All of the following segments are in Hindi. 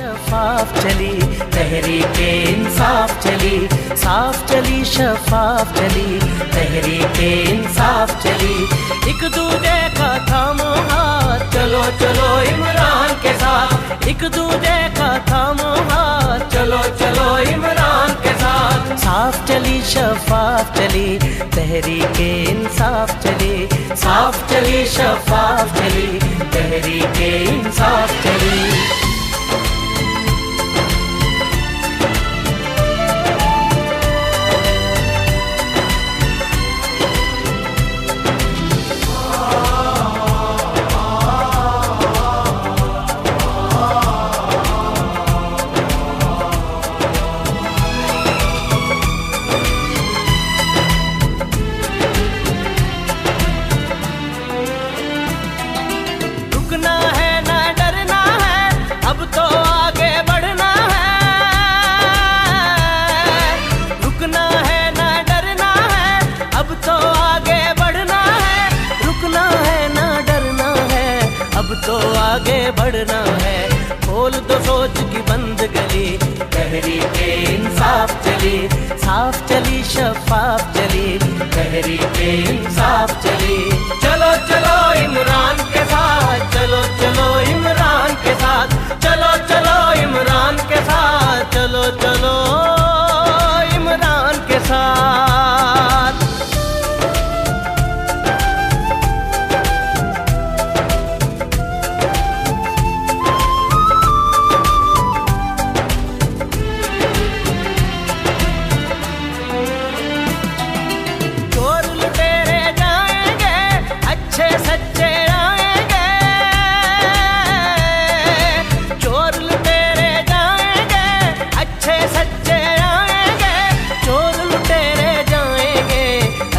शफाफ चली तहरीके इंसाफ चली, साफ चली शफाफ चली तहरीके इंसाफ चली। एक दूजे का थामो हाथ, चलो चलो इमरान के साथ। एक दूजे का थामो हाथ, चलो चलो इमरान के साथ। साफ चली शफाफ चली तहरीके इंसाफ चली, साफ चली शफाफ चली तहरीके इंसाफ चली। रुकना है ना डरना है, अब तो आगे बढ़ना है। रुकना है ना डरना है, अब तो आगे बढ़ना है। रुकना है ना डरना है, अब तो आगे बढ़ना है। खोल दो सोच की बंद गली, तहरीके इंसाफ चली, साफ चली शफाफ चली तहरीके इंसाफ चली। चलो चलो इमरान के साथ, चलो चलो इमरान के साथ, चलो चलो इमरान के साथ, चलो चलो इमरान के साथ। चोर लुटेरे जाएंगे, अच्छे सच्चे आएंगे। चोर लुटेरे जाएंगे, अच्छे सच्चे आएंगे। चोर लुटेरे जाएंगे,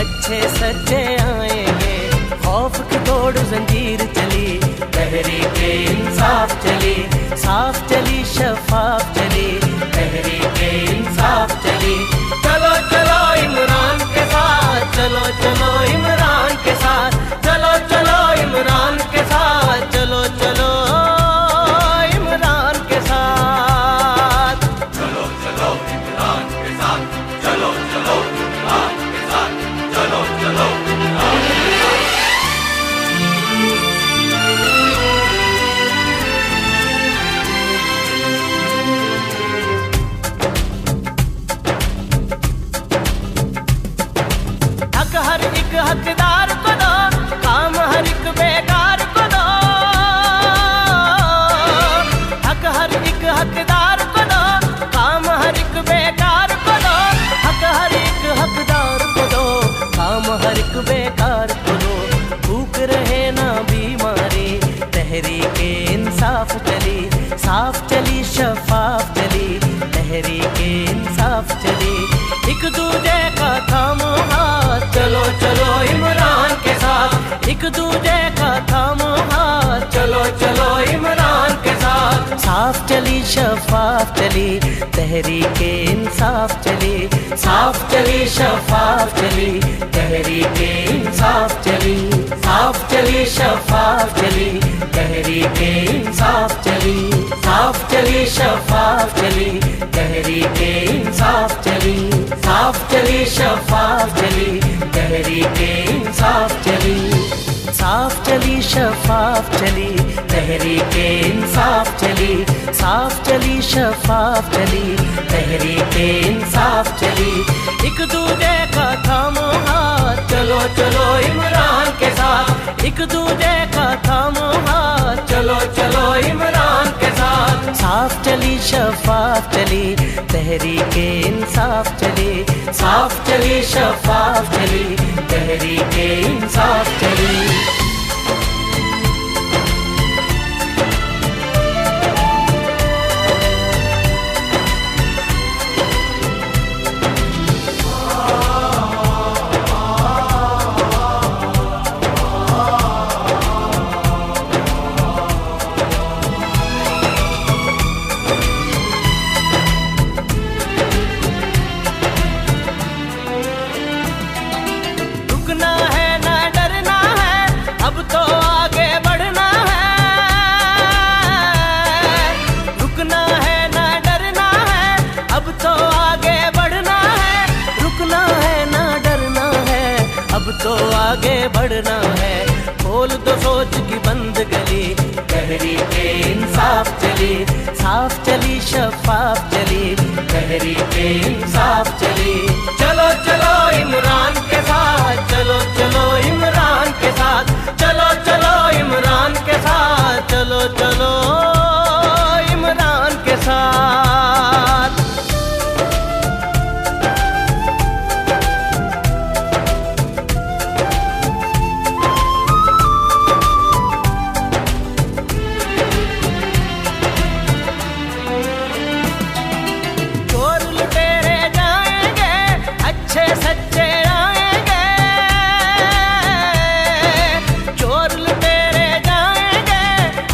अच्छे सच्चे आएंगे। खौफ की तोड़ जंजीर चली, तहरीके इंसाफ चली, साफ चली शफाफ चली तहरीके इंसाफ चली। चलो चलो इमरान के साथ, चलो चलो इमरान के साथ, चलो चलो इमरान के साथ, चलो चलो इमरान के साथ। चलो चलो इमरान के साथ, चलो चलो इमरान के साथ, चलो चलो इमरान के साथ। हक हर एक हकदार को दो, काम हर एक बेकार को दो। हक हर एक हकदार को दो, काम हर एक बेकार को दो। हक हर एक हकदार को दो, काम हर एक बेकार को दो। भूख रहे ना बीमारी, तहरीके इंसाफ चली, साफ चली शफाफ चली तहरीके इंसाफ चली। एक दूजे का थामो हाथ, चलो चलो इमरान के साथ। एक दूजे का थामो हाथ, चलो चलो इमरान के साथ। साफ चली शफाफ चली तहरीके इंसाफ चली, साफ चली शफाफ चली तहरीके इंसाफ चली। साफ चली शफाफ चली तहरीके इंसाफ चली, साफ चली शफाफ चली तहरीके इंसाफ चली। साफ चली शफाफ चली तहरीके इंसाफ चली, साफ चली शफाफ चली तहरीके इंसाफ चली। साफ चली शफाफ चली तहरीके इंसाफ चली। एक दूजे का थामो हाथ, चलो चलो इमरान के साथ। एक दूजे का थामो हाथ, चलो चलो इमरान के साथ। साफ चली शफाफ चली तहरीके इंसाफ चली, साफ चली शफाफ चली तहरीके इंसाफ चली। रुकना है ना डरना है, तो आगे बढ़ना है, खोल दो सोच की बंद गली, तहरीक इंसाफ चली, साफ चली शफाफ चली, तहरीक इंसाफ चली। चलो चलो इमरान के साथ, चलो चलो इमरान के साथ, चलो चलो इमरान के साथ, चलो चलो इमरान के साथ। चोर लुटेरे जाएंगे, अच्छे सच्चे आएंगे, चोर लुटेरे जाएंगे,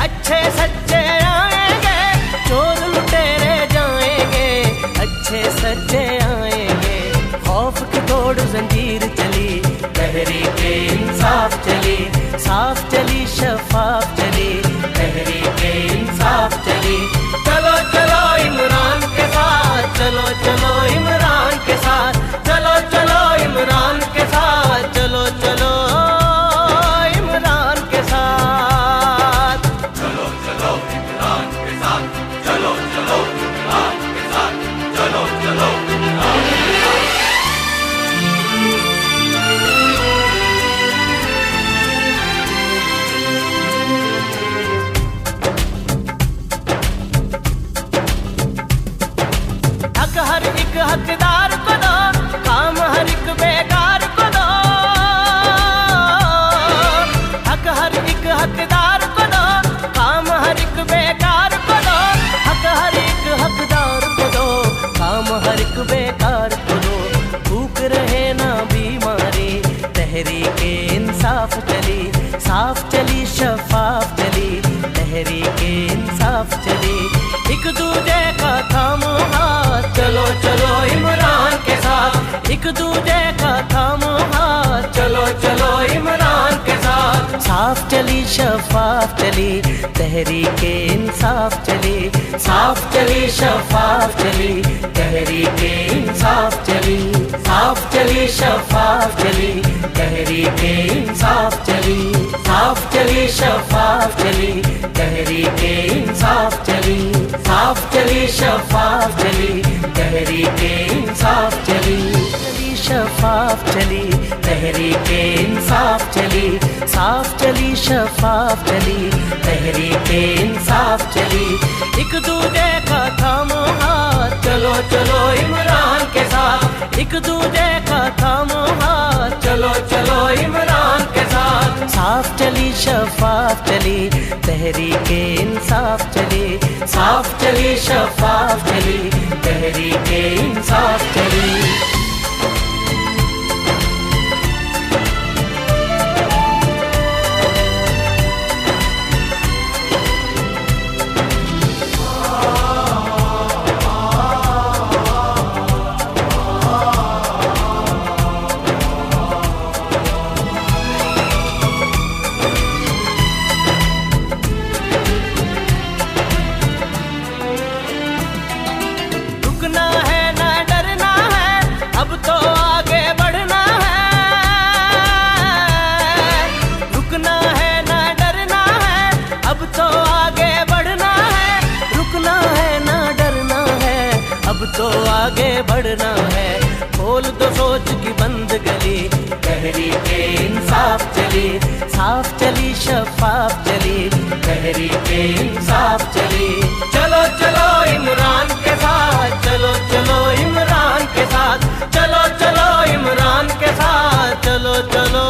अच्छे सच्चे आएंगे, चोर लुटेरे जाएंगे, अच्छे सच्चे आएंगे। खौफ की तोड़ जंजीर चली, तहरीक इंसाफ चली, साफ चली शफाफ चली, तहरीक इंसाफ चली। चलो चलो इमरान के साथ, चलो चलो इमरान के साथ, चलो चलो इमरान के साथ, चलो चलो इमरान के साथ। चलो चलो इमरान के साथ, चलो चलो इमरान के साथ, चलो चलो इमरान के साथ। हक हर एक हकदार को दो, काम हर एक बेकार को दो, हक हर एक हकदार को दो, काम हर एक बेकार को दो, हक हर एक हकदार को दो, काम हर एक बेकार को दो। भूख रहे ना बीमारी, तहरीक इंसाफ चली, साफ चली शफाफ चली, तहरीक इंसाफ चली। एक दूजे का थामो हाथ, चलो चलो इमरान के साथ, एक दूजे का थामो हाथ, चलो चलो इमरान के साथ। साफ चली शफाफ चली, तहरीक इंसाफ चली, साफ चली शफाफ चली, तहरीक इंसाफ चली, साफ चली शफाफ चली, तहरीक इंसाफ चली, साफ चली शफाफ चली, तहरीक इंसाफ चली, साफ चली शफाफ चली, तहरीक इंसाफ चली, चली शफाफ चली, तहरीक इंसाफ चली, साफ चली शफाफ चली, तहरीक इंसाफ चली। एक दूजे का थामो हाथ, चलो चलो इमरान के साथ, एक दूजे का थामो हाथ, चलो चलो इमरान के साथ। साफ चली शफाफ चली, तहरीक इंसाफ चली, साफ चली शफाफ चली, तहरीक इंसाफ चली। रुकना है ना डरना है, अब तो आगे बढ़ना है, रुकना है ना डरना है, अब तो आगे बढ़ना है, रुकना है ना डरना है, अब तो आगे बढ़ना है। खोल दो सोच की बंद गली, तहरीक इंसाफ चली, साफ चली शफाफ चली, तहरीक इंसाफ चली। चलो चलो इमरान के साथ, चलो चलो इमरान के साथ, चलो चलो इमरान के साथ, चलो चलो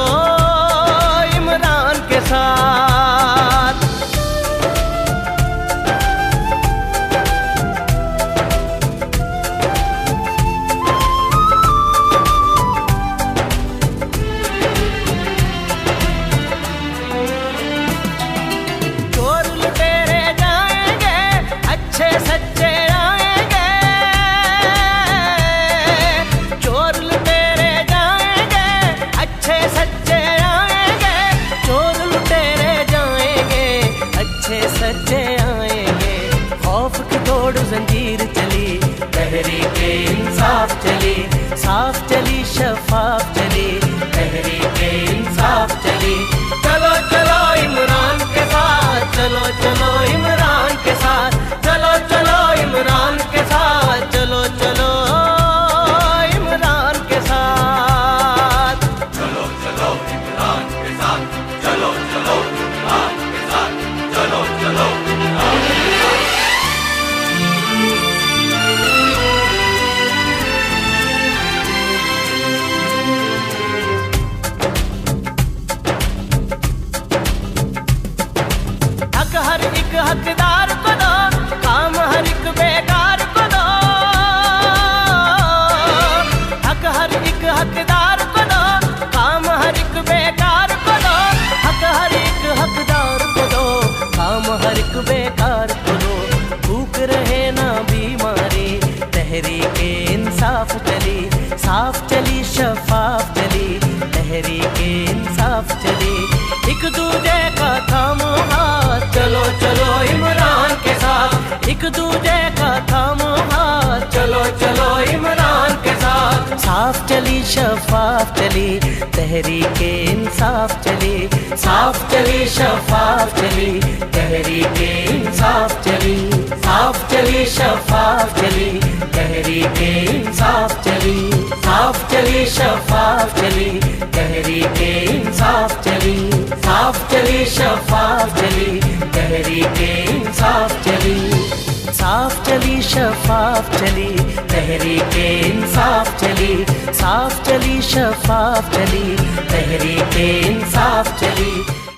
इमरान के साथ। चोर लुटेरे जाएंगे, अच्छे सच्चे आएंगे, चोर लुटेरे जाएंगे, अच्छे सच्चे आएंगे, चोर लुटेरे जाएंगे, अच्छे सच्चे आएंगे। खौफ की तोड़ जंजीर चली, तहरीक इंसाफ चली, साफ चली शफाफ चली, तहरीके इंसाफ चली। चलो चलो इमरान के साथ, चलो चलो इमरान के साथ, चलो चलो इमरान के साथ, चलो चलो इमरान के साथ। चलो चलो इमरान के साथ, चलो चलो इमरान के साथ, चलो चलो इमरान के साथ। हक हर एक हकदार को दो, काम हर एक बेकार को दो। हक हर एक हकदार को दो, काम हर एक बेकार को दो। हक हर एक हकदार को दो, काम हर एक बेकार को दो। भूख रहे ना बीमारी, तहरीके इंसाफ चली। साफ चली शफाफ चली, तहरीके इंसाफ चली। एक दूजे का थामो हाथ, चलो चलो इमरान के साथ। एक दूजे का थामो हाथ, चलो चलो इमरान के साथ। साफ चली शफाफ चली, तहरीके इंसाफ चली। साफ चली शफाफ चली, तहरीके इंसाफ चली। साफ चली शफाफ चली, तहरीके इंसाफ चली। साफ चली शफाफ चली, तहरीके इंसाफ चली। साफ चली शफाफ चली, तहरीके इंसाफ चली। साफ चली शफाफ चली, तहरीके इंसाफ चली। साफ चली शफाफ चली, तहरीके इंसाफ चली।